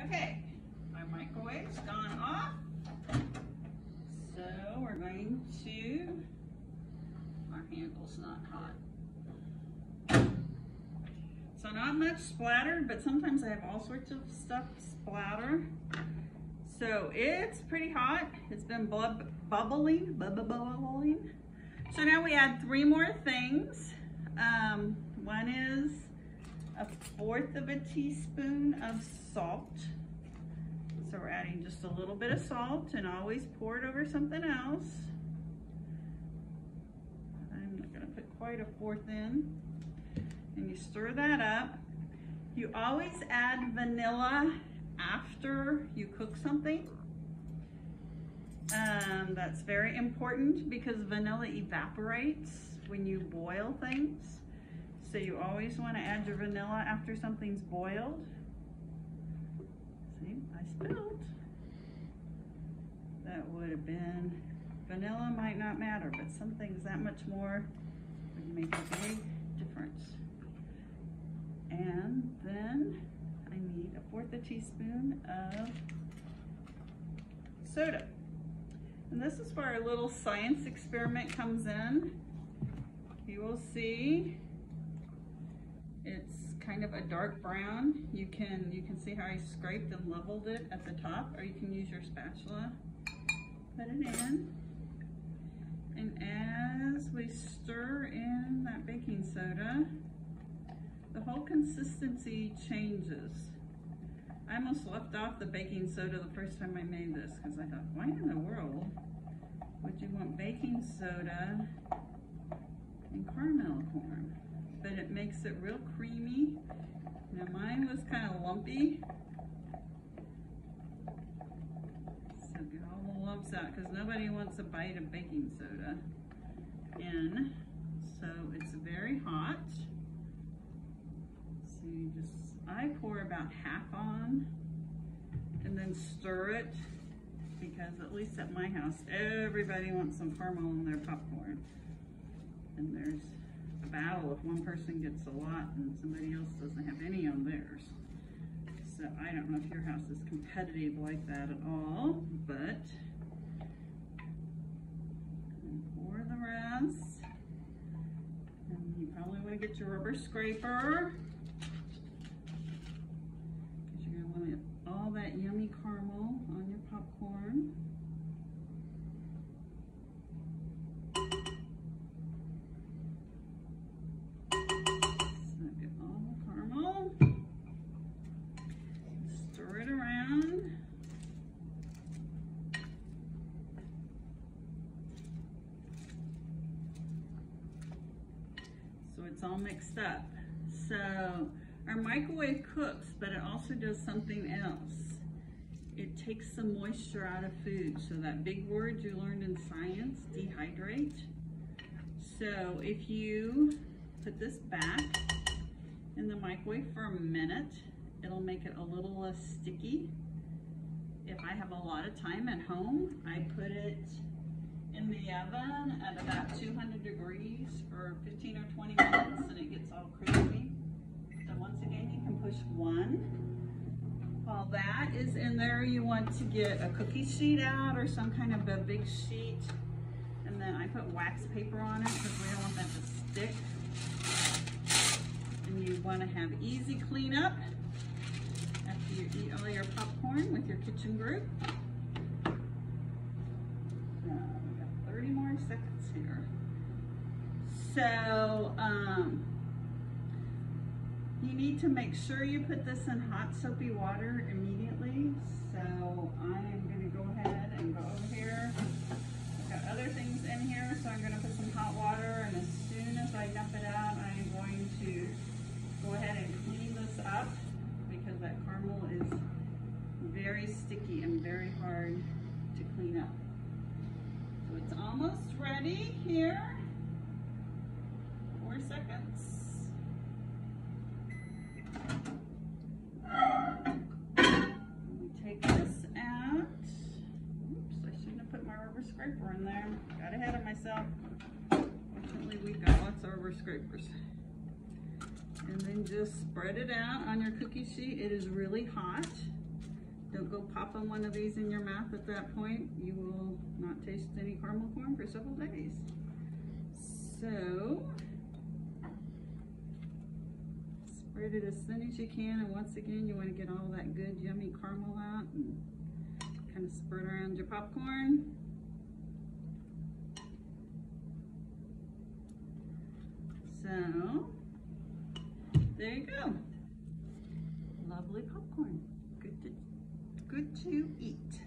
Okay, my microwave's gone off. So we're going to, our handle's not hot. So not much splattered, but sometimes I have all sorts of stuff splatter. So it's pretty hot. It's been bubbling. So now we add 3 more things. One is 1/4 of a teaspoon of salt. So we're adding just a little bit of salt, and always pour it over something else. I'm not gonna put quite 1/4 in. And you stir that up. You always add vanilla after you cook something. That's very important because vanilla evaporates when you boil things. So you always want to add your vanilla after something's boiled. See, I spilled. That would have been, vanilla might not matter, but something's that much more would make a big difference. And then I need 1/4 teaspoon of soda. And this is where our little science experiment comes in. You will see it's kind of a dark brown. You can see how I scraped and leveled it at the top, or you can use your spatula. Put it in. And as we stir in that baking soda, the whole consistency changes. I almost left off the baking soda the first time I made this because I thought, why in the world would you want baking soda and caramel corn? But it makes it real creamy. Now mine was kind of lumpy. So get all the lumps out because nobody wants a bite of baking soda in. So it's very hot. So you just, I pour about half on and then stir it because at least at my house, everybody wants some caramel in their popcorn. And there's a battle if one person gets a lot and somebody else doesn't have any on theirs. So I don't know if your house is competitive like that at all, but pour the rest. And you probably want to get your rubber scraper. All that yummy caramel on your popcorn. So get all the caramel. Stir it around. So it's all mixed up. So our microwave cooks, but it also does something else. It takes some moisture out of food. So that big word you learned in science, dehydrate. So if you put this back in the microwave for a minute, it'll make it a little less sticky. If I have a lot of time at home, I put it in the oven at about 200 degrees for 15 or 20 minutes and it gets all crispy. So once again, you can push 1. While that is in there, you want to get a cookie sheet out or some kind of a big sheet. And then I put wax paper on it because we don't want that to stick. And you want to have easy cleanup after you eat all your popcorn with your kitchen group. We got 30 more seconds here. So, you need to make sure you put this in hot soapy water immediately. So I am going to go ahead and go over here. I've got other things in here, so I'm going to put some hot water, and as soon as I dump it out, I am going to go ahead and clean this up because that caramel is very sticky and very hard to clean up. So it's almost ready here. 4 seconds. Take this out. Oops, I shouldn't have put my rubber scraper in there. Got ahead of myself. Fortunately, we've got lots of rubber scrapers. And then just spread it out on your cookie sheet. It is really hot. go popping one of these in your mouth at that point, you will not taste any caramel corn for several days. So, spread it as thin as you can, and once again, you want to get all that good yummy caramel out and kind of spread around your popcorn. So, there you go. Lovely popcorn. Good to eat.